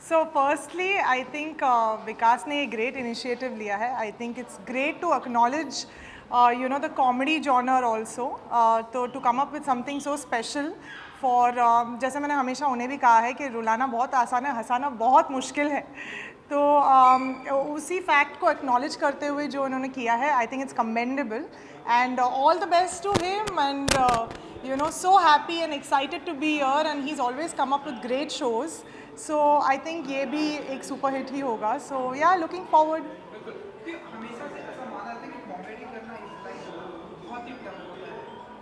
So firstly, I think Vikas ने a great initiative लिया है. I think it's great to acknowledge, the comedy genre also. To come up with something so special for, जैसे मैंने हमेशा उन्हें भी कहा है कि रुलाना बहुत आसान है, हंसाना बहुत मुश्किल है. तो उसी फैक्ट को एक्नॉलेज करते हुए जो उन्होंने किया है, I think it's commendable and all the best to him and so happy and excited to be here and he's always come up with great shows. So I think ये भी एक सुपर हिट ही होगा. So yeah, looking forward. हमेशा से ऐसा माना जाता है कि कॉमेडी करना इस लाइफ बहुत ही टफ होता है.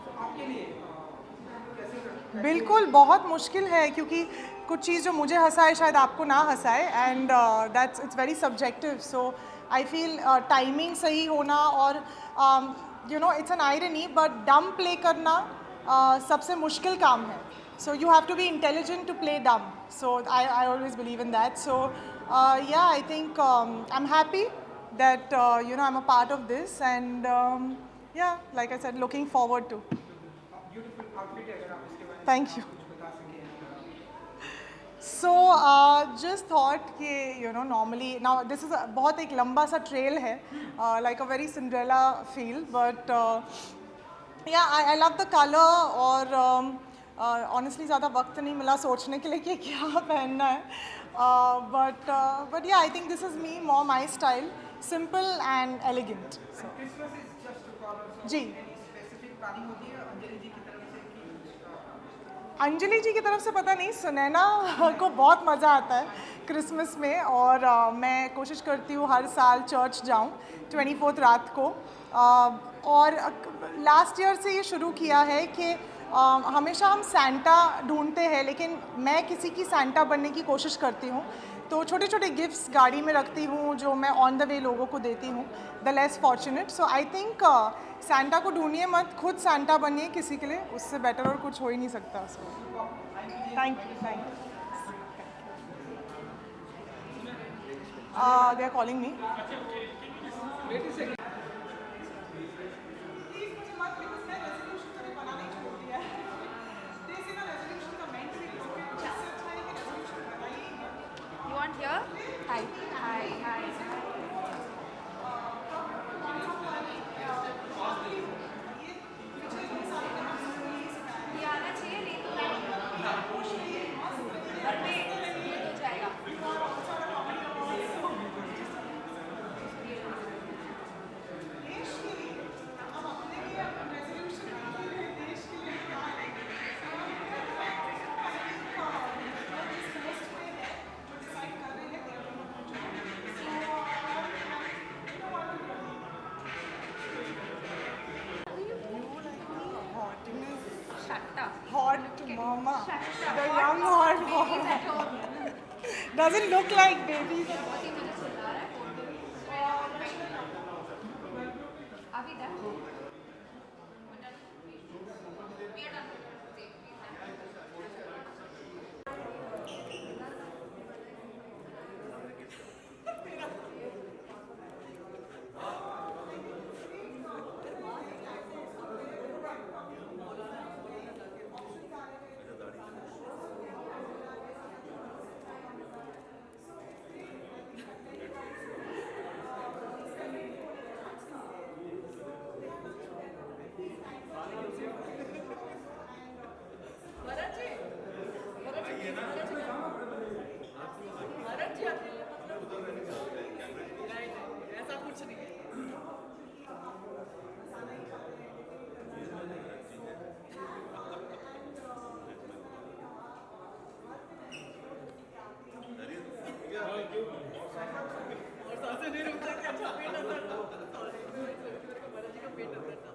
तो आपके लिए कैसे बिल्कुल बहुत मुश्किल है क्योंकि कुछ चीज़ जो मुझे हंसाए शायद आपको ना हंसाए and that's it's very subjective. So I feel timing सही होना और it's an irony but dumb play करना सबसे मुश्किल काम है. So you have to be intelligent to play dumb. So I always believe in that. So yeah, I think I'm happy that I'm a part of this and yeah, like I said, looking forward to. Beautiful outfit है अगर आप इसके बारे में Thank you. कुछ बता सकें. So just thought कि normally now this is बहुत एक लंबा सा trail है, like a very Cinderella feel, but yeah, I love the color और honestly ज़्यादा वक्त नहीं मिला सोचने के लिए कि क्या पहनना है. But yeah, I think this is me, more my style, simple and elegant. So, Christmas is just to corner. जी. एनी स्पेसिफिक प्लानिंग होती है अंजलि जी की तरफ से कि अंजलि जी की तरफ से पता नहीं, सुनैना को बहुत मज़ा आता है क्रिसमस में और मैं कोशिश करती हूँ हर साल चर्च जाऊँ 24th रात को. और लास्ट ईयर से ये शुरू किया है कि हमेशा हम सैंटा ढूंढते हैं लेकिन मैं किसी की सैंटा बनने की कोशिश करती हूँ. तो छोटे छोटे गिफ्ट्स गाड़ी में रखती हूँ जो मैं ऑन द वे लोगों को देती हूँ, the less fortunate. So I think Santa को ढूंढिए मत, खुद सैंटा बनिए किसी के लिए, उससे बेटर और कुछ हो ही नहीं सकता. So thank you. They are calling me. You want here? Hi. Hi. Hi. ये आना चाहिए नहीं तो घर में ये हो जाएगा. Shut up. Hot mama. Shut up. The young hot Babies at mama. home. Doesn't look like babies. बहुत ही मैंने सुना रहा है. अभी तक से नहीं रुक सकते। अच्छा पेट अंदर था, सॉरी मेरे को बालाजी का पेट अंदर था।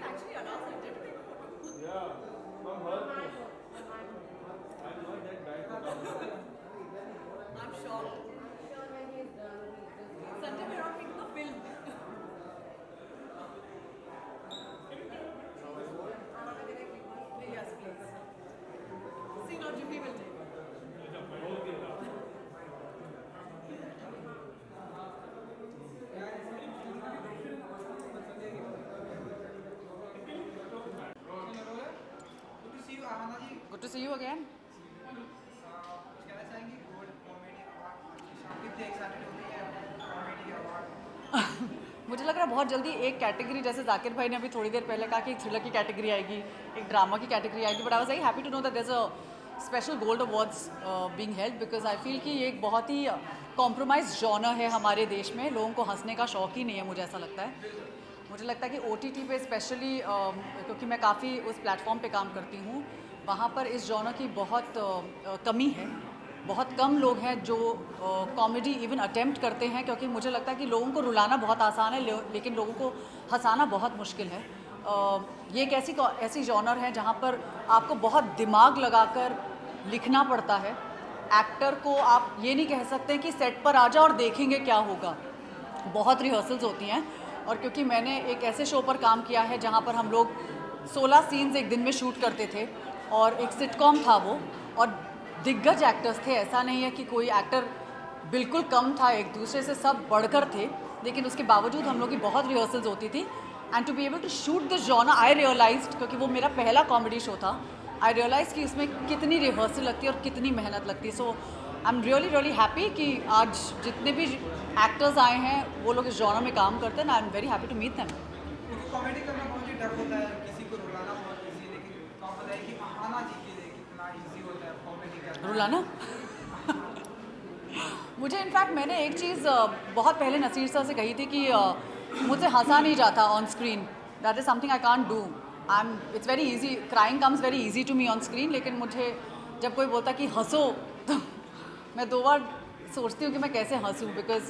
Actually announced it, didn't they? Yeah, from her. I'm not that bad for comedy. I'm shocked. Sanjay, we're not making a film. Yes, please. See, now Jimmy will take. Good to see you Aahana ji. Good to see you again. कुछ कहना चाहेंगे gold comedy award कितने excited होते हैं comedy award? मुझे लग रहा है बहुत जल्दी एक कैटेगरी, जैसे जाकिर भाई ने अभी थोड़ी देर पहले कहा कि एक थ्रिलर की कैटेगरी आएगी, एक ड्रामा की कैटेगरी आएगी, but I was very happy to know that there is a special gold awards being held, because I feel कि ये एक बहुत ही कॉम्प्रोमाइज जॉनर है हमारे देश में। लोगों को हंसने का शौक ही नहीं है, मुझे ऐसा लगता है। मुझे लगता है कि OTT पे स्पेशली, क्योंकि मैं काफ़ी उस प्लेटफॉर्म पे काम करती हूँ, वहाँ पर इस जॉनर की बहुत कमी है। बहुत कम लोग हैं जो कॉमेडी इवन अटेम्प्ट करते हैं, क्योंकि मुझे लगता है कि लोगों को रुलाना बहुत आसान है, लेकिन लोगों को हंसाना बहुत मुश्किल है। ये एक ऐसी जॉनर है जहाँ पर आपको बहुत दिमाग लगाकर लिखना पड़ता है। एक्टर को आप ये नहीं कह सकते कि सेट पर आ जाओ और देखेंगे क्या होगा, बहुत रिहर्सल्स होती हैं। और क्योंकि मैंने एक ऐसे शो पर काम किया है जहाँ पर हम लोग 16 सीन्स एक दिन में शूट करते थे, और एक सिटकॉम था वो, और दिग्गज एक्टर्स थे। ऐसा नहीं है कि कोई एक्टर बिल्कुल कम था, एक दूसरे से सब बढ़कर थे, लेकिन उसके बावजूद हम लोग की बहुत रिहर्सल्स होती थी। And to be able to shoot this genre, I realised, क्योंकि वो मेरा पहला कॉमेडी शो था, आई रियलाइज कि इसमें कितनी रिहर्सल लगती है और कितनी मेहनत लगती है। सो आई एम रियली हैप्पी कि आज जितने भी एक्टर्स आए हैं वो लोग इस जॉनर में काम करते हैं, I am very happy to meet them. क्योंकि कॉमेडी करना बहुत ही टफ होता है, किसी को रुलाना बहुत इजी, लेकिन आप बताइए कि आहाना जी के लिए कितना इजी होता है कॉमेडी करना? रुलाना मुझे इनफैक्ट मैंने एक चीज़ बहुत पहले नसीर सर से कही थी कि मुझसे हंसा नहीं जाता on screen, that is something I can't do. It's very easy, crying comes very easy to me on screen, लेकिन मुझे जब कोई बोलता कि हंसो तो मैं 2 बार सोचती हूँ कि मैं कैसे हंसूँ, बिकॉज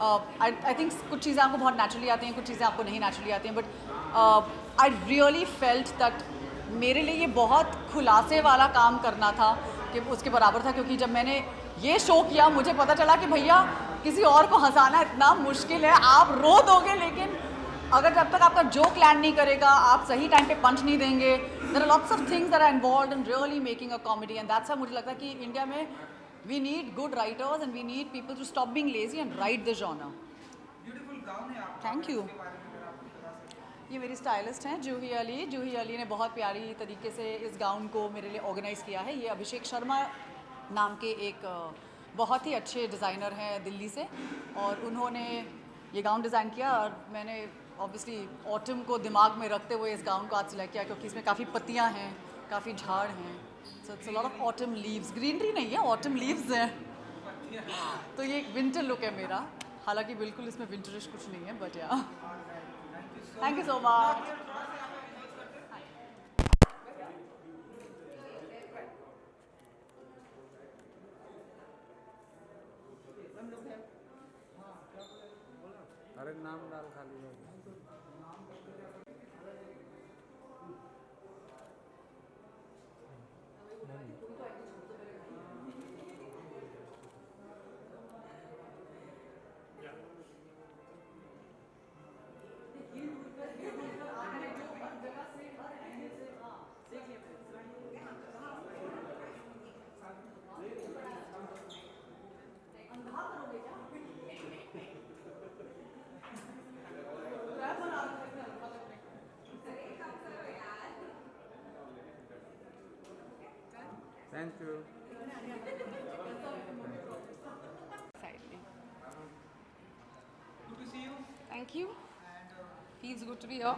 आई थिंक कुछ चीज़ें आपको बहुत नेचुरली आती हैं, कुछ चीज़ें आपको नहीं नेचुरली आती हैं, but I really felt that मेरे लिए ये बहुत खुलासे वाला काम करना था कि उसके बराबर था। क्योंकि जब मैंने ये शो किया मुझे पता चला कि भैया किसी और को हंसाना इतना मुश्किल है, आप रो दोगे, लेकिन अगर जब तक आपका जोक लैंड नहीं करेगा, आप सही टाइम पे पंच नहीं देंगे, there are lots of things that are involved in really making a comedy, and that's why मुझे लगता है कि इंडिया में we need good writers and we need people to stop being lazy and write this genre. Beautiful gown है आपका, thank you. इसके बारे में अगर आप कुछ बता सकें। ये मेरी स्टाइलिस्ट हैं जूही अली। जूही अली ने बहुत प्यारी तरीके से इस गाउन को मेरे लिए ऑर्गेनाइज़ किया है। ये अभिषेक शर्मा नाम के एक बहुत ही अच्छे डिज़ाइनर हैं दिल्ली से, और उन्होंने ये गाउन डिज़ाइन किया, और मैंने ऑब्वियसली ऑटम को दिमाग में रखते हुए इस गाउन को आज सिलेक्ट किया, क्योंकि इसमें काफ़ी पत्तियाँ हैं, काफ़ी झाड़ हैं, so it's a lot of autumn leaves. Greenery नहीं है, ऑटम लीव्स हैं, तो ये एक विंटर लुक है मेरा। हालांकि बिल्कुल इसमें विंटरिश कुछ नहीं है, बट या थैंक यू सो मच। अरे नाम डाल खाली हो। Thank you. Good to see you Thank you. and Feels good to be here.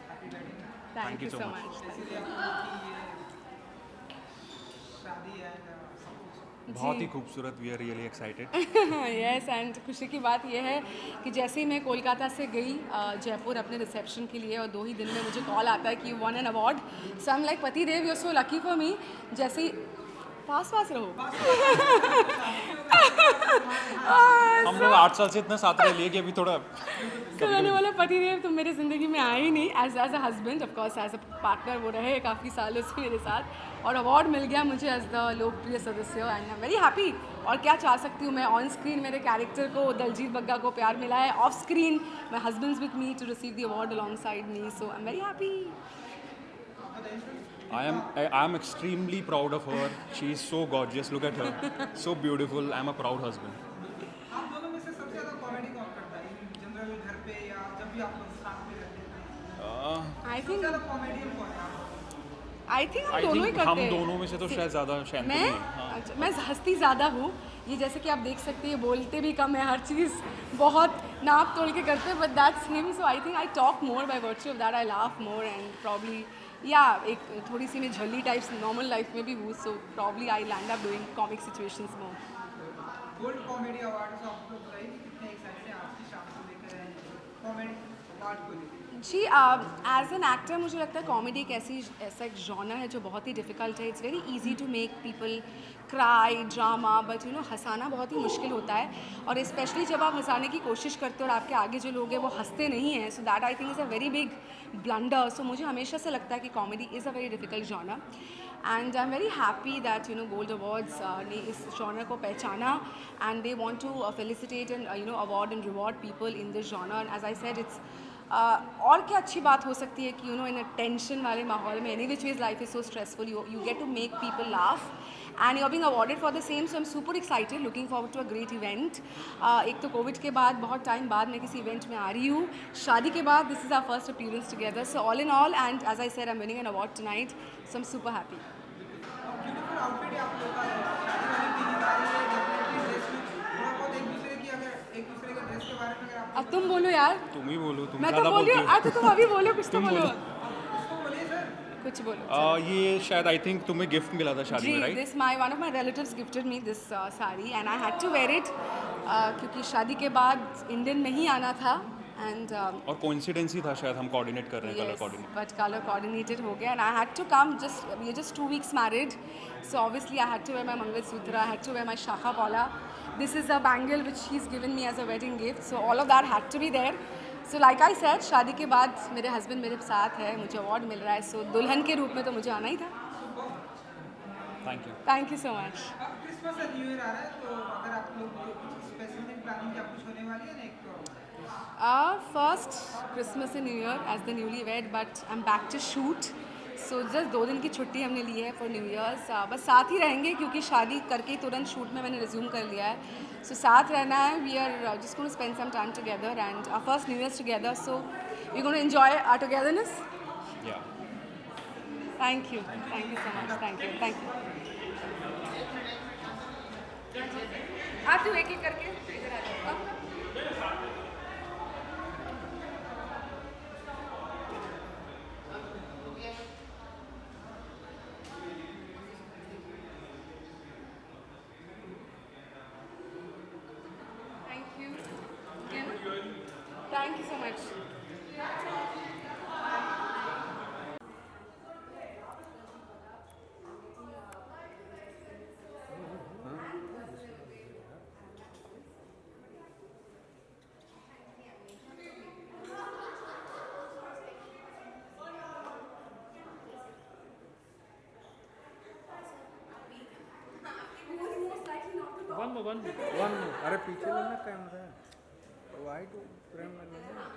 happy wedding. Thank you so much. इसलिए आपको कि ये शादी एंड सब कुछ बहुत ही खूबसूरत, we are really excited. Yes and खुशी की बात यह है कि जैसे ही मैं कोलकाता से गई जयपुर अपने रिसेप्शन के लिए और 2 ही दिन में मुझे कॉल आता है कि you won an award. So I am like पति देव, you are so lucky for me. जैसे ही पास पास रहो। हम लोग 8 साल से इतना साथ रह लिए कि अभी थोड़ा तो मैंने बोला पति देव तुम मेरी ज़िंदगी में आए ही नहीं as a husband, of course as a partner वो रहे काफ़ी सालों से मेरे साथ, और अवार्ड मिल गया मुझे एज द लोकप्रिय सदस्य and I am very happy. और क्या चाह सकती हूँ मैं, ऑन स्क्रीन मेरे कैरेक्टर को दलजीत बग्गा को प्यार मिला है, off screen my husband's with me to receive the award alongside me, so I am very happy. I am extremely proud of her. She is so gorgeous. Look at her, so beautiful. I am a proud husband. आप दोनों में से सबसे ज़्यादा comedy कौन करता है in general घर पे या जब भी आप लोग साथ में रहते हैं आई सबसे थिंक ज़्यादा कॉमेडियन कौन है आप? आई थिंक हम I दोनों ही think करते हम हैं। दोनों में से तो शायद ज़्यादा शांत मैं हैं। हाँ। अच्छा, मैं हंसती ज़्यादा हूँ, ये जैसे कि आप देख सकते हैं बोलते भी कम है, हर चीज़ बहुत नाप तोल के करते हैं, but that's him. So I think I talk more by virtue of that, I laugh more and probably या एक थोड़ी सी मैं झल्ली टाइप्स नॉर्मल लाइफ में भी हूँ, so probably I land up doing comic situations more. Gold comedy award से आप लोग बताइए कि कितने एक्साइटेड हैं आज की शाम को लेकर कॉमेडी अवार्ड को लेकर? जी एज एन एक्टर मुझे लगता है कॉमेडी एक ऐसा एक जॉनर है जो बहुत ही डिफ़िकल्ट है। It's very easy to make people cry drama, but you know हंसाना बहुत ही मुश्किल होता है, और स्पेशली जब आप हंसाने की कोशिश करते हो और आपके आगे जो लोग हैं वो हंसते नहीं हैं, so that I think is a very big blunder. सो मुझे हमेशा से लगता है कि comedy is a very difficult genre and I am very happy that you know gold awards ने इस जॉनर को पहचाना and they want to felicitate and you know award and reward people in this genre. As I said it's और क्या अच्छी बात हो सकती है कि you no in a tension वाले माहौल में, any which ways life is so stressful, you get to make people laugh and you are being awarded for the same. So I am super excited, looking forward to a great event. एक तो Covid के बाद बहुत time बाद मैं किसी event में आ रही हूँ, शादी के बाद this is our first appearance together, so all in all and as I said I am winning an award tonight, so I am super happy. Beautiful outfit है आप लोग का, शादी वाली पीली साड़ी है, डेफिनेटली ड्रेस में थोड़ा बहुत एक दूसरे की, अगर एक दूसरे के ड्रेस के बारे में अगर आप अब तुम बोलो यार, तुम ही बोलो, तुम मैं तो ज़्यादा बोली बोलती हूँ, हो। तो तुम अभी बोलो, कुछ तो तुम बोलो, उसको बोलिए सर। कुछ बोलो। ये शायद आई थिंक तुम्हें गिफ्ट मिला था शादी में, जी, right? This my one of my relatives gifted me this sari and I had to wear it क्योंकि शादी के बाद इंडियन में ही आना था एंड और कोइंसिडेंस ही था शायद, हम कोऑर्डिनेट कर रहे हैं, colour yes, coordinate. but color coordinated हो गया and I had to come, just we are just 2 weeks married, so obviously I had to wear my Mangal Sutra, I had to wear my Shakha Pala. This is a bangle which he's given me as a wedding gift, so all of that had to be there. So like I said, शादी के बाद मेरे husband मेरे साथ है, मुझे award मिल रहा है, so दुल्हन के रूप में तो मुझे आना ही था। Thank you. Thank you so much. अब क्रिसमस और न्यू ईयर आ रहा है, तो अगर आप लोग कुछ स्पेसिफिक प्लानिंग क्या कुछ होने वाली है ना, एक First Christmas and New Year as the newlywed, but I'm back to shoot. So just 2 दिन की छुट्टी हमने ली है फॉर न्यू ईयर्स, बस साथ ही रहेंगे क्योंकि शादी करके ही तुरंत शूट में मैंने रिज्यूम कर लिया है, सो साथ रहना है। We are just going to spend some time together and our first new years together, so we going to enjoy our togetherness. Yeah thank you so much, thank you. आप तो एक करके इधर आ जाओ। Thank you. Thank you so much. One अरे पीछे लेना camera, white frame में लेना।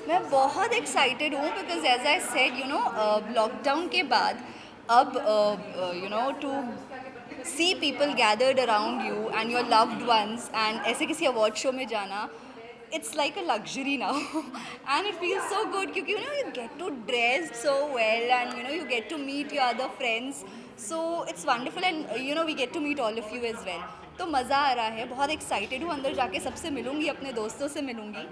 मैं बहुत एक्साइटेड हूँ because as I said you know lockdown के बाद अब you know to see people gathered around you and your loved ones and ऐसे किसी अवार्ड शो में जाना it's like a luxury now and it feels so good क्योंकि you know you get to dress so well and you know you get to meet your other friends so it's wonderful and you know we get to meet all of you as well तो मज़ा आ रहा है बहुत excited हूँ अंदर जाके सबसे मिलूँगी अपने दोस्तों से मिलूँगी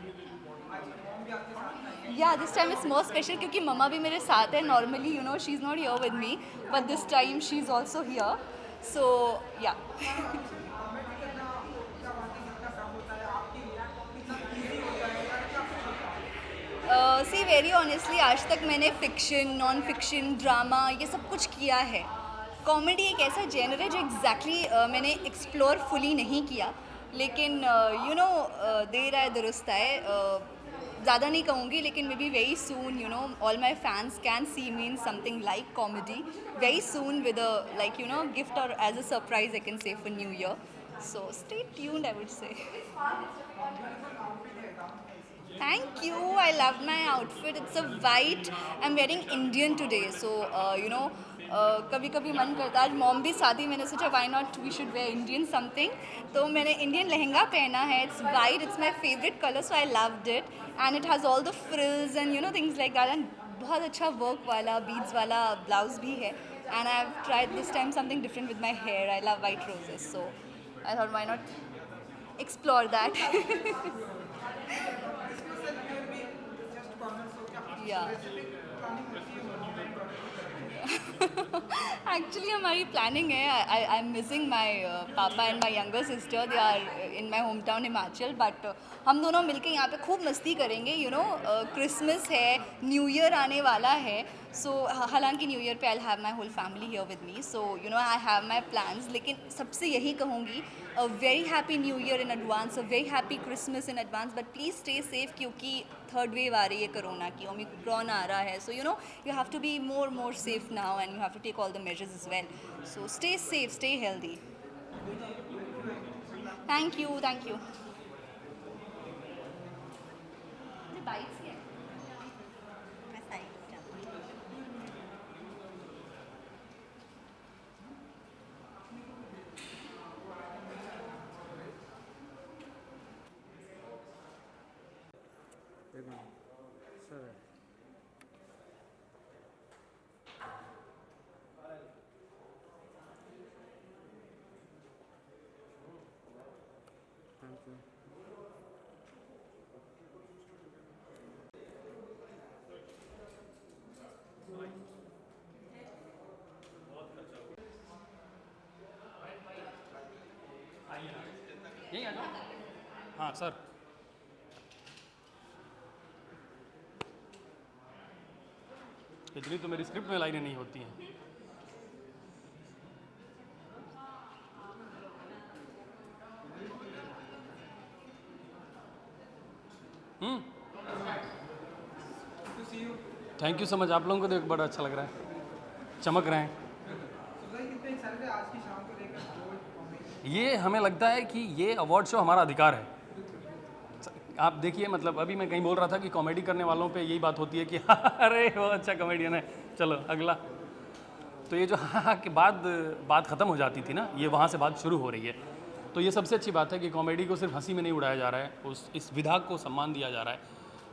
या this time it's more special क्योंकि मम्मा भी मेरे साथ है normally you know she is not here with me but this time she is also here so या सी वेरी ऑनेस्टली आज तक मैंने फ़िक्शन नॉन फिक्शन ड्रामा ये सब कुछ किया है कॉमेडी एक ऐसा जेनर है जो एग्जैक्टली मैंने एक्सप्लोर फुली नहीं किया लेकिन यू नो देर आए दुरुस्त आए ज़्यादा नहीं कहूँगी लेकिन maybe very soon you know all my fans can see mean something like comedy very soon with like you know gift और as a surprise I can say for new year so stay tuned I would say Thank you. I love my outfit. It's a white. I'm wearing Indian today. So, you know, कभी कभी मन करता है आज mom भी साथ ही मैंने सोचा why not we should wear Indian something. तो मैंने इंडियन लहंगा पहना है. It's white. It's my favorite color. So I loved it. And it has all the frills and you know things like that. And बहुत अच्छा work वाला beads वाला blouse भी है. And I've tried this time something different with my hair. I love white roses. So I thought why not explore that. Yeah. Actually हमारी planning है I am missing my papa and my younger sister they are in my home town Himachal but हम दोनों मिलके यहाँ पे खूब मस्ती करेंगे यू नो क्रिसमस है न्यू ईयर आने वाला है सो हालांकि न्यू ईयर पे I have my whole family here with me so you know I have my plans लेकिन सबसे यही कहूँगी a very happy new year in advance a very happy Christmas in advance but please stay safe क्योंकि third wave आ रही है corona की Omicron आ रहा है so you know you have to be more safe now and you have to take all the measures as well so stay safe stay healthy thank you sir thank you यहीं आ जाओ हाँ sir इतनी तो मेरी script में लाइनें नहीं होती हैं थैंक यू सो मच आप लोगों को देख बड़ा अच्छा लग रहा है चमक रहे हैं ये हमें लगता है कि ये अवार्ड शो हमारा अधिकार है आप देखिए मतलब अभी मैं कहीं बोल रहा था कि कॉमेडी करने वालों पे यही बात होती है कि अरे वो अच्छा कॉमेडियन है चलो अगला तो ये जो हाँ के बाद बात ख़त्म हो जाती थी ना ये वहाँ से बात शुरू हो रही है तो ये सबसे अच्छी बात है कि कॉमेडी को सिर्फ हंसी में नहीं उड़ाया जा रहा है इस विधा को सम्मान दिया जा रहा है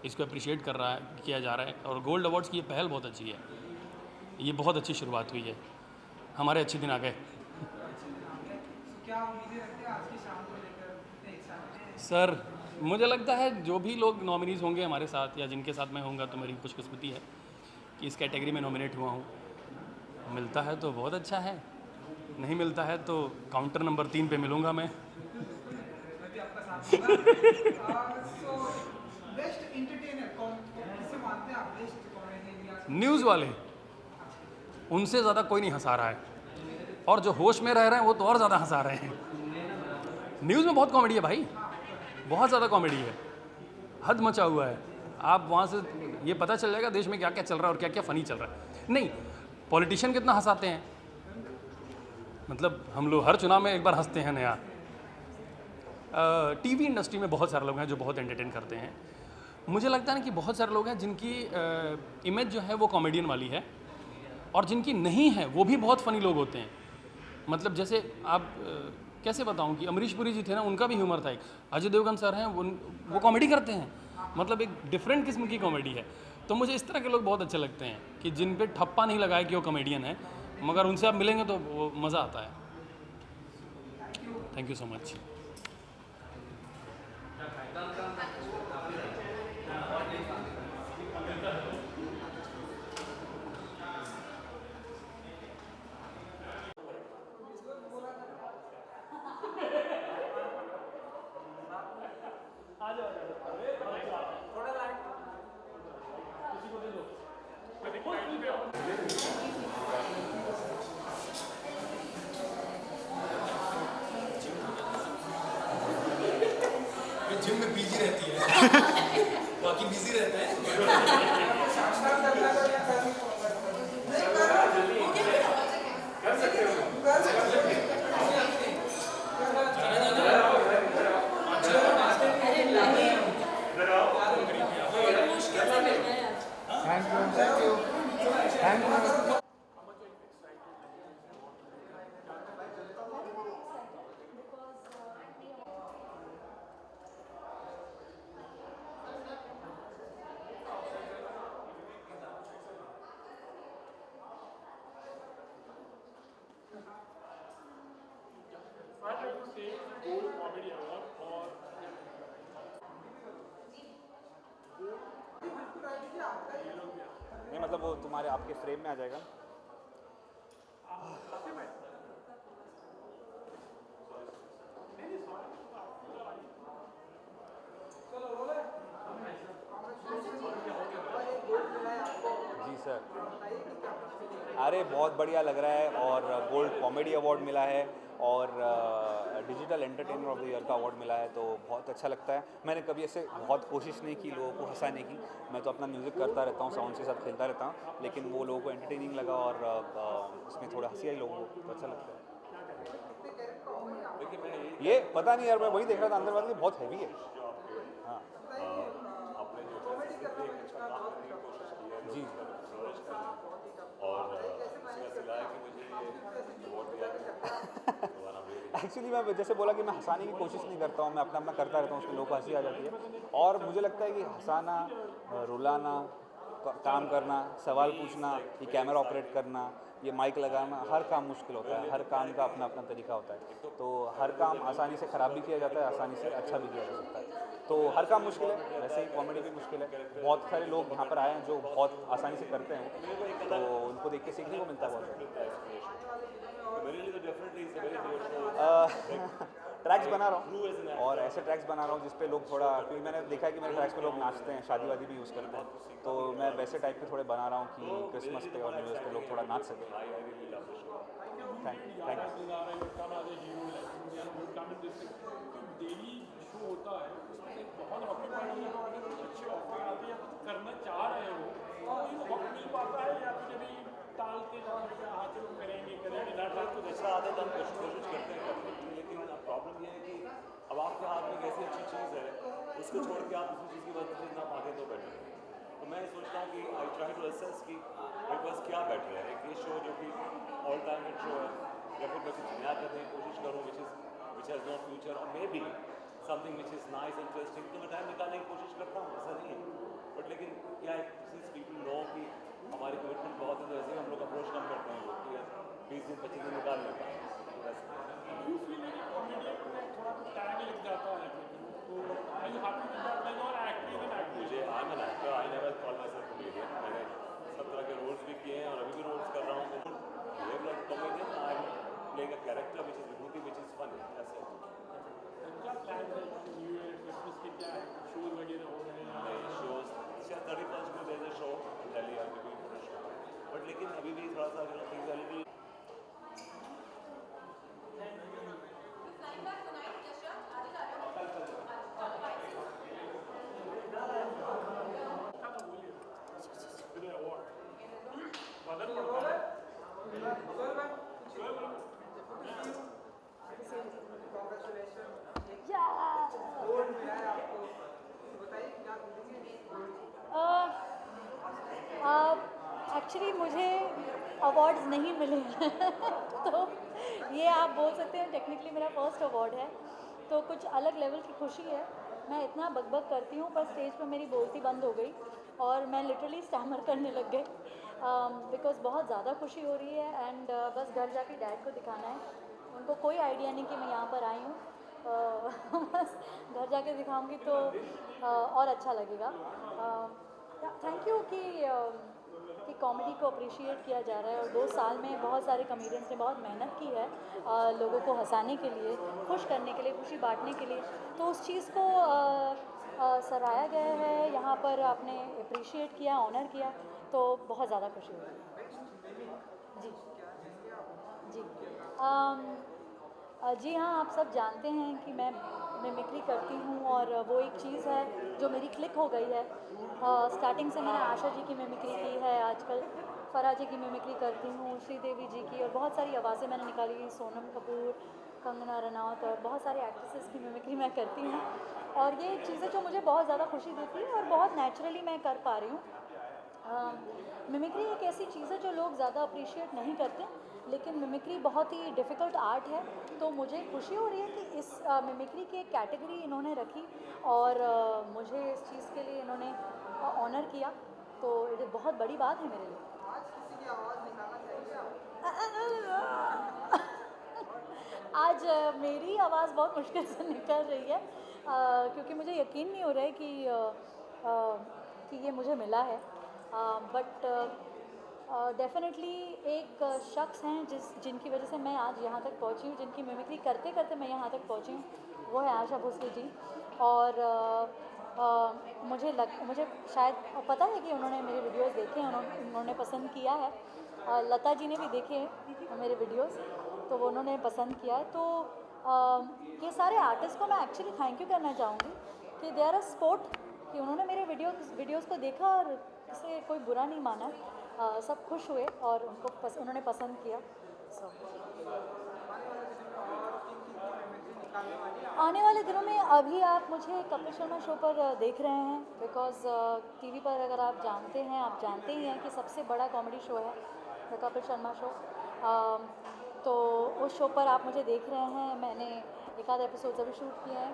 इसको अप्रिशिएट किया जा रहा है और गोल्ड अवार्ड्स की ये पहल बहुत अच्छी है ये बहुत अच्छी शुरुआत हुई है हमारे अच्छे दिन आ गए सर मुझे लगता है जो भी लोग नॉमिनीज़ होंगे हमारे साथ या जिनके साथ मैं होऊंगा तो मेरी खुशकिस्मती है कि इस कैटेगरी में नॉमिनेट हुआ हूँ मिलता है तो बहुत अच्छा है नहीं मिलता है तो काउंटर नंबर 3 पे मिलूँगा मैं न्यूज़ वाले उनसे ज़्यादा कोई नहीं हंसा रहा है और जो होश में रह रहे हैं वो तो और ज़्यादा हंसा रहे हैं न्यूज़ में बहुत कॉमेडी है भाई बहुत ज़्यादा कॉमेडी है हद मचा हुआ है आप वहाँ से ये पता चल जाएगा देश में क्या क्या चल रहा है और क्या क्या फ़नी चल रहा है नहीं पॉलिटिशियन कितना हंसाते हैं मतलब हम लोग हर चुनाव में एक बार हंसते हैं नया टीवी इंडस्ट्री में बहुत सारे लोग हैं जो बहुत एंटरटेन करते हैं। मुझे लगता है ना कि बहुत सारे लोग हैं जिनकी इमेज जो है वो कॉमेडियन वाली है, और जिनकी नहीं है वो भी बहुत फ़नी लोग होते हैं। मतलब जैसे आप कैसे बताऊं कि अमरीश पुरी जी थे ना, उनका भी ह्यूमर था एक। अजय देवगन सर हैं, वो कॉमेडी करते हैं, मतलब एक डिफरेंट किस्म की कॉमेडी है। तो मुझे इस तरह के लोग बहुत अच्छे लगते हैं कि जिन पे ठप्पा नहीं लगाए कि वो कॉमेडियन है, मगर उनसे आप मिलेंगे तो वो मज़ा आता है। Thank you so much. Gym में बिजी रहती है बाकी बिजी रहता है। नहीं मतलब वो तुम्हारे आपके फ्रेम में आ जाएगा। जी सर, अरे बहुत बढ़िया लग रहा है, और गोल्ड कॉमेडी अवार्ड मिला है और digital entertainer of the year का अवार्ड मिला है, तो बहुत अच्छा लगता है। मैंने कभी ऐसे बहुत कोशिश नहीं की लोगों को हंसाने की, मैं तो अपना म्यूज़िक करता रहता हूँ, साउंड के साथ खेलता रहता हूँ, लेकिन वो लोगों को एंटरटेनिंग लगा और उसमें थोड़ा हंसी आई लोगों को, तो अच्छा लगता है। ये पता नहीं यार, मैं वही देख रहा था अंदर वाले, बहुत हैवी है। हाँ जी एक्चुअली मैं जैसे बोला कि मैं हंसाने की कोशिश नहीं करता हूँ, मैं अपना अपना करता रहता हूँ, उसमें लोगों को हंसी आ जाती है। और मुझे लगता है कि हंसाना, रुलाना, काम करना, सवाल पूछना, ये कैमरा ऑपरेट करना, ये माइक लगाना, हर काम मुश्किल होता है, हर काम का अपना अपना तरीका होता है। तो हर काम आसानी से ख़राब भी किया जाता है, आसानी से अच्छा भी किया जा सकता है। तो हर काम मुश्किल है, वैसे ही कॉमेडी भी मुश्किल है। बहुत सारे लोग यहाँ पर आए हैं जो बहुत आसानी से करते हैं, तो उनको देख के सीखने को मिलता है बहुत। ट्रैक्स बना रहा हूँ, और ऐसे ट्रैक्स बना रहा हूँ जिस पे लोग थोड़ा, क्योंकि मैंने देखा है कि मेरे ट्रैक्स पे लोग नाचते हैं, शादी वादी भी यूज़ करते हैं, तो मैं वैसे टाइप के थोड़े बना रहा हूँ कि क्रिसमस पे और न्यू ईयर पे लोग थोड़ा नाच सकें। थैंक जैसा आदत हम कोशिश करते हैं करने की, लेकिन अब प्रॉब्लम ये है कि अब आपके हाथ में एक ऐसी अच्छी चीज़ है, उसको छोड़ के आप दूसरी चीज़ की वजह से ना भागे तो बेटर है। तो मैं सोचता हूँ कि आई ट्राई टू असेस कि मेरे पास क्या बेटर है, एक ये शो जो कि ऑल टाइम हिट शो है, या फिर मैं कुछ नया करने की कोशिश करूँ विच हैज़ नो फ्यूचर, और may be something which is nice interesting, तो मैं टाइम निकालने की कोशिश करता हूँ, ऐसा नहीं है। बट लेकिन क्या है, सिंस पीपल नो कि हमारी कमिटमेंट बहुत है, तो ऐसे ही हम लोग अप्रोच कम करते हैं लोग कि 20 दिन 25 दिन निकाल लेते हैं। मुझे I am an actor, I never call my self comedian. मैंने सब तरह के रोल्स भी किए हैं और अभी भी रोल्स कर रहा हूँ। Behave like comedian, I am playing a character which is Vibhuti which is fun. ऐसे क्या प्लान है न्यू ईयर क्रिसमस के, क्या है शोज वगैरह एक्चुअली मुझे अवार्ड्स नहीं मिले हैं तो ये आप बोल सकते हैं टेक्निकली मेरा फर्स्ट अवार्ड है, तो कुछ अलग लेवल की खुशी है। मैं इतना बकबक करती हूँ पर स्टेज पर मेरी बोलती बंद हो गई और मैं लिटरली स्टैमर करने लग गई बिकॉज बहुत ज़्यादा खुशी हो रही है एंड बस घर जाके डैड को दिखाना है। उनको कोई आइडिया नहीं कि मैं यहाँ पर आई हूँ बस घर जाके दिखाऊंगी तो और अच्छा लगेगा। थैंक यू कि कॉमेडी को अप्रिशिएट किया जा रहा है और 2 साल में बहुत सारे कॉमेडियंस ने बहुत मेहनत की है लोगों को हंसाने के लिए, खुश करने के लिए, खुशी बांटने के लिए, तो उस चीज़ को सराहा गया है, यहाँ पर आपने अप्रिशिएट किया, ऑनर किया, तो बहुत ज़्यादा खुशी हुई। जी जी जी हाँ, आप सब जानते हैं कि मैं मिमिक्री करती हूँ और वो एक चीज़ है जो मेरी क्लिक हो गई है। स्टार्टिंग से मैंने आशा जी की मिमिक्री की है, आजकल फराह जी की मिमिक्री करती हूँ, श्रीदेवी जी की, और बहुत सारी आवाज़ें मैंने निकाली, सोनम कपूर, कंगना रनौत और बहुत सारे एक्ट्रेसेस की मिमिक्री मैं करती हूँ और ये चीज़ें जो मुझे बहुत ज़्यादा खुशी देती है और बहुत नेचुरली मैं कर पा रही हूँ। मिमिक्री एक ऐसी चीज़ है जो लोग ज़्यादा अप्रिशिएट नहीं करते, लेकिन मिमिक्री बहुत ही डिफ़िकल्ट आर्ट है, तो मुझे खुशी हो रही है कि इस मिमिक्री की एक कैटेगरी इन्होंने रखी और मुझे इस चीज़ के लिए इन्होंने ऑनर किया, तो ये बहुत बड़ी बात है मेरे लिए। आज किसी की आवाज़ निकालना चाहिए आप? आज मेरी आवाज़ बहुत मुश्किल से निकल रही है क्योंकि मुझे यकीन नहीं हो रहा है कि ये मुझे मिला है, बट डेफिनेटली एक शख्स हैं जिनकी वजह से मैं आज यहाँ तक पहुँची हूँ, जिनकी मिमिक्री करते करते मैं यहाँ तक पहुँची हूँ, वो है आशा भोसले जी। और मुझे शायद पता है कि उन्होंने मेरे वीडियोस देखे हैं, उन्होंने पसंद किया है। लता जी ने भी देखे हैं मेरे वीडियोस, तो वो उन्होंने पसंद किया है। तो ये सारे आर्टिस्ट को मैं एक्चुअली थैंक यू करना चाहूँगी कि दे आर अ सपोर्ट, कि उन्होंने मेरे वीडियोस को देखा और इसे कोई बुरा नहीं माना, सब खुश हुए और उन्होंने पसंद किया। आने वाले दिनों में अभी आप मुझे कपिल शर्मा शो पर देख रहे हैं, बिकॉज़ टीवी पर अगर आप जानते ही हैं कि सबसे बड़ा कॉमेडी शो है द कपिल शर्मा शो, तो उस शो पर आप मुझे देख रहे हैं। मैंने एक आध एपिसोड अभी शूट किए हैं,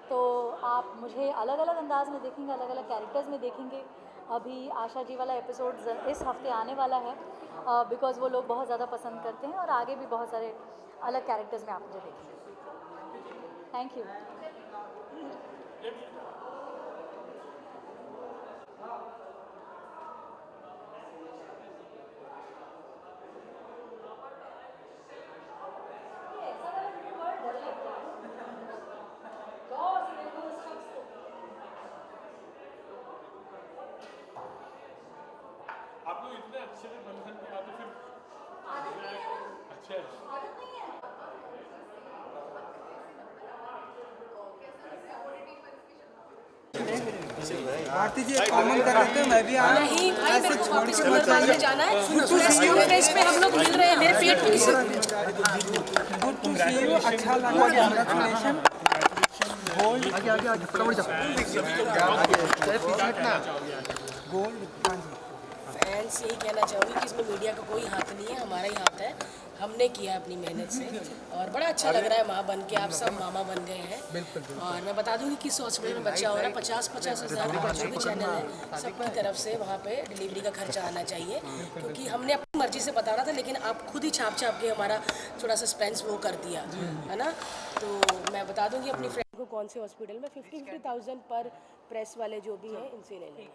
तो आप मुझे अलग अलग अंदाज में देखेंगे, अलग अलग कैरेक्टर्स में देखेंगे। अभी आशा जी वाला एपिसोड इस हफ्ते आने वाला है बिकॉज़ वो लोग बहुत ज़्यादा पसंद करते हैं, और आगे भी बहुत सारे अलग कैरेक्टर्स में आप मुझे देखेंगे। Thank you. आप लोग इतने अच्छे से बंधन में आते फिर अच्छा आरती जी कॉमन कर लेते हैं, मैं भी आ रहा नहीं भाई, मेरे को वापस उम्रपाल में जाना है। प्रेस कॉन्फ्रेंस पे हम लोग मिल रहे हैं, मेरे पेट में अच्छा लगा, कांग्रेचुलेशन। गोल्ड फैंस यही कहना चाहूँगी कि इसमें मीडिया का कोई हाथ नहीं है, हमारा ही हाथ है। हमने किया अपनी मेहनत से और बड़ा अच्छा लग रहा है माँ बन के, आप सब मामा बन गए हैं। और मैं बता दूंगी किस हॉस्पिटल में बच्चा हो रहा है, 50-50 हज़ार जो भी चैनल है सबकी तरफ से वहाँ पे डिलीवरी का खर्चा आना चाहिए, क्योंकि हमने अपनी मर्जी से बताना था, लेकिन आप खुद ही छाप के हमारा थोड़ा सस्पेंस वो कर दिया है ना। तो मैं बता दूंगी अपनी फ्रेंड को कौन से हॉस्पिटल में 50,000 पर प्रेस वाले जो भी हैं इनसे ले लें।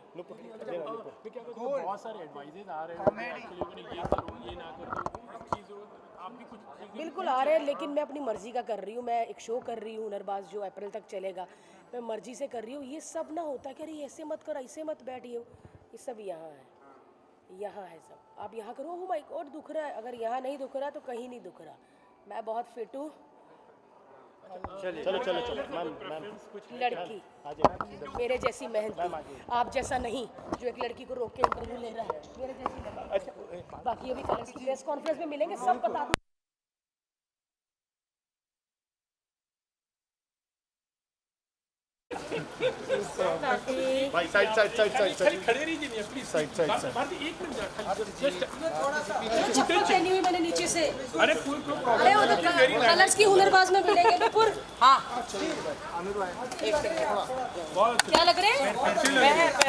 बहुत सारे एडवाइजेज आ रहे हैं, ये करो, ये ना करो, चीज़ों आप भी कुछ बिल्कुल आ रहे हैं, लेकिन मैं अपनी मर्जी का कर रही हूँ। मैं एक शो कर रही हूँ हुनरबाज, जो अप्रैल तक चलेगा, मैं मर्जी से कर रही हूँ। ये सब ना होता कि अरे ऐसे मत करो, ऐसे मत बैठिए, ये सब यहाँ है, यहाँ है सब। आप यहाँ करो, हो माय गॉड दुख रहा है, अगर यहाँ नहीं दुख रहा तो कहीं नहीं दुख रहा। मैं बहुत फिट हूँ। चलो मैम लड़की मेरे जैसी मेहनती, आप जैसा नहीं जो एक लड़की को रोक के इंटरव्यू ले रहा है, मेरे जैसी लड़की। बाकी अभी कल की प्रेस कॉन्फ्रेंस में मिलेंगे, सब बता दूँ। भाई side side side side side खड़े रहिए नहीं please side side side Bharti एक मिनट जस्ट चप्पल पहनी हुई मैंने नीचे से। अरे कोई प्रॉब्लम अरे वो तो कलर्स की हुनरबाज में मिलेंगे नुपुर। हाँ क्या लग रहे हैं?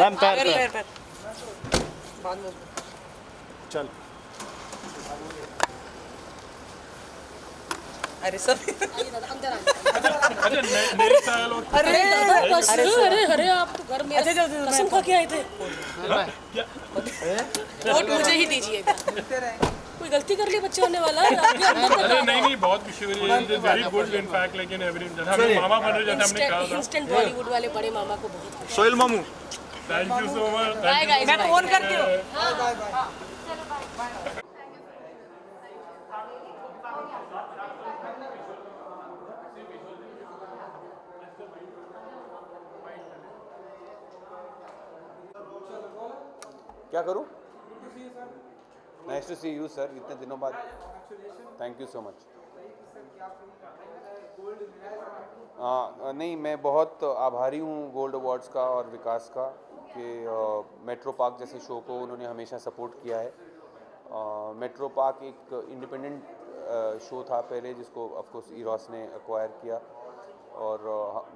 मैम पैर चल अरे सब अंदर आ अच्छा नए साल और अरे अरे अरे आप तो घर में कसम खा के आए थे। वोट मुझे ही दीजिएगा। कोई गलती कर ली बच्चे होने वाला अरे नहीं बहुत वेरी गुड इन फैक्ट लेकिन एवरी मामा बन रहे जैसे हमने कहा था इंस्टेंट बॉलीवुड वाले बड़े मामा को बहुत सोहेल मामू थैंक यू सो मच मैं फोन करती हूँ। क्या करूँ? Nice to see you sir, इतने दिनों बाद। Thank you so much. नहीं, मैं बहुत आभारी हूँ गोल्ड अवार्ड्स का और विकास का कि मेट्रो पार्क जैसे शो को उन्होंने हमेशा सपोर्ट किया है। मेट्रो पार्क एक इंडिपेंडेंट शो था पहले, जिसको ऑफ कोर्स ईरोस ने एक्वायर किया, और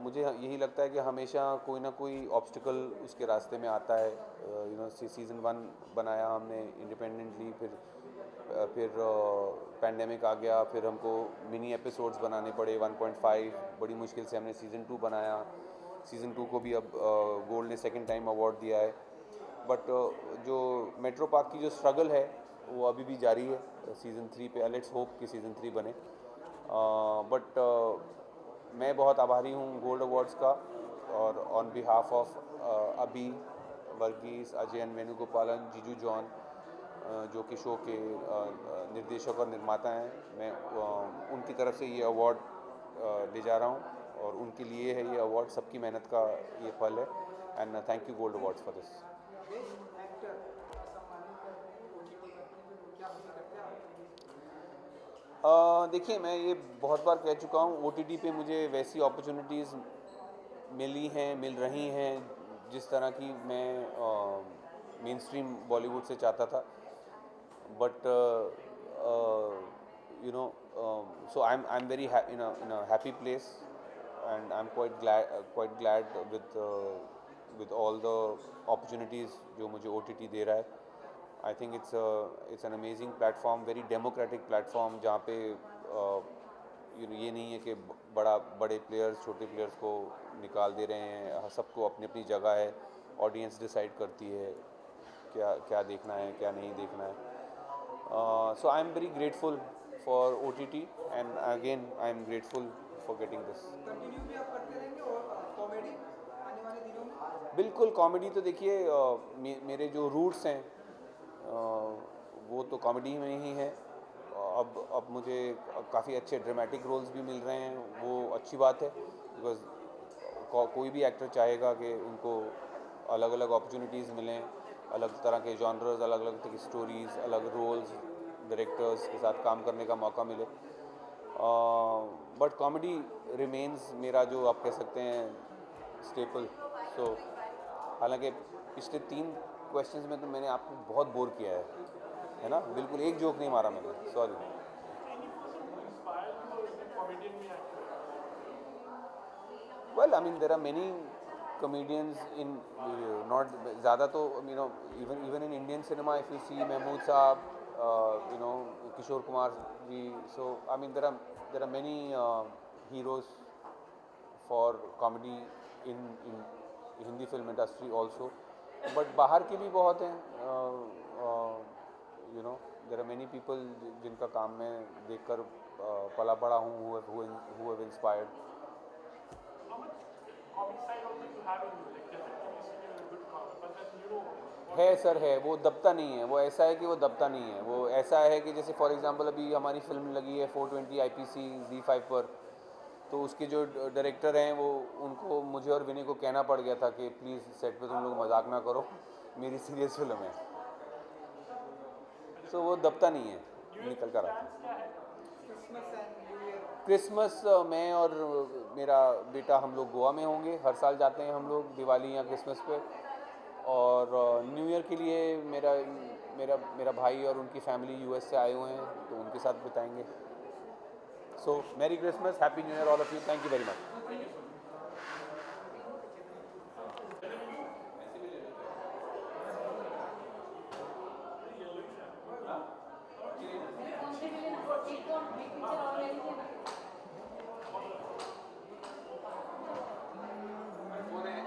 मुझे यही लगता है कि हमेशा कोई ना कोई ऑब्स्टिकल उसके रास्ते में आता है। सीज़न 1 बनाया हमने इंडिपेंडेंटली, फिर पैंडेमिक आ गया, फिर हमको मिनी एपिसोड्स बनाने पड़े 1.5, बड़ी मुश्किल से हमने सीज़न 2 बनाया। सीज़न 2 को भी अब गोल्ड ने सेकंड टाइम अवार्ड दिया है। बट जो मेट्रो पार्क की जो स्ट्रगल है वो अभी भी जारी है सीज़न 3 पे। लेट्स होप कि सीज़न 3 बने। बट मैं बहुत आभारी हूँ गोल्ड अवार्ड्स का, और ऑन बिहाफ ऑफ अभी, वर्गीस, अजयन, वेणुगोपालन, जीजू जॉन, जो कि शो के निर्देशक और निर्माता हैं, मैं उनकी तरफ से ये अवार्ड ले जा रहा हूँ, और उनके लिए है ये अवार्ड। सबकी मेहनत का ये फल है, and thank you gold awards for this. देखिए, मैं ये बहुत बार कह चुका हूँ, OTT पे मुझे वैसी अपॉर्चुनिटीज़ मिली हैं, मिल रही हैं जिस तरह की मैं मेन स्ट्रीम बॉलीवुड से चाहता था। But so I'm very in a happy place, and I'm quite glad with all the opportunities जो मुझे OTT दे रहा है। I think it's an amazing platform, very democratic platform, जहाँ पे ये नहीं है कि बड़े प्लेयर्स छोटे प्लेयर्स को निकाल दे रहे हैं। सबको अपनी अपनी जगह है, ऑडियंस डिसाइड करती है क्या देखना है, क्या नहीं देखना है। So I'm very grateful for OTT, and again I'm grateful for getting this. Continue भी आप करते रहेंगे और कॉमेडी आने वाले दिनों में? बिल्कुल, कॉमेडी तो देखिए, मेरे जो रूट्स हैं वो तो कॉमेडी में ही है। अब मुझे काफ़ी अच्छे ड्रामेटिक रोल्स भी मिल रहे हैं, वो अच्छी बात है, बिकॉज कोई भी एक्टर चाहेगा कि उनको अलग अलग अपॉर्चुनिटीज़ मिलें, अलग तरह के जॉनर्स, अलग अलग तरह की स्टोरीज़, अलग रोल्स, डायरेक्टर्स के साथ काम करने का मौका मिले। बट कॉमेडी रिमेन्स मेरा, जो आप कह सकते हैं, स्टेपल। सो हालांकि पिछले 3 क्वेश्चंस में तो मैंने आपको बहुत बोर किया है ना? बिल्कुल एक जोक नहीं मारा मैंने, sorry. Well, I mean there are many comedians in not ज़्यादा तो even in Indian cinema, if you see Mahmood Saab, Kishore Kumar ji, so I mean there are many heroes for comedy in Hindi film industry also, but बाहर के भी बहुत हैं। there are many people जिनका काम मैं देखकर पला बड़ा हूँ, who have inspired. है सर, है, वो दबता नहीं है। वो ऐसा है कि वो दबता नहीं है। वो ऐसा है कि जैसे फॉर एग्जांपल अभी हमारी फिल्म लगी है 420 IPC Z5 पर, तो उसके जो डायरेक्टर हैं वो, उनको मुझे और विनय को कहना पड़ गया था कि प्लीज़ सेट पे तुम लोग मजाक ना करो, मेरी सीरियस फिल्म है। सो वो दबता नहीं है, निकल कर आता है। क्रिसमस मैं और मेरा बेटा, हम लोग गोवा में होंगे, हर साल जाते हैं हम लोग दिवाली या क्रिसमस पे। और न्यू ईयर के लिए मेरा मेरा मेरा भाई और उनकी फैमिली यूएस से आए हुए हैं, तो उनके साथ बिताएंगे। So merry Christmas, happy new year all of you, thank you very much. Phone है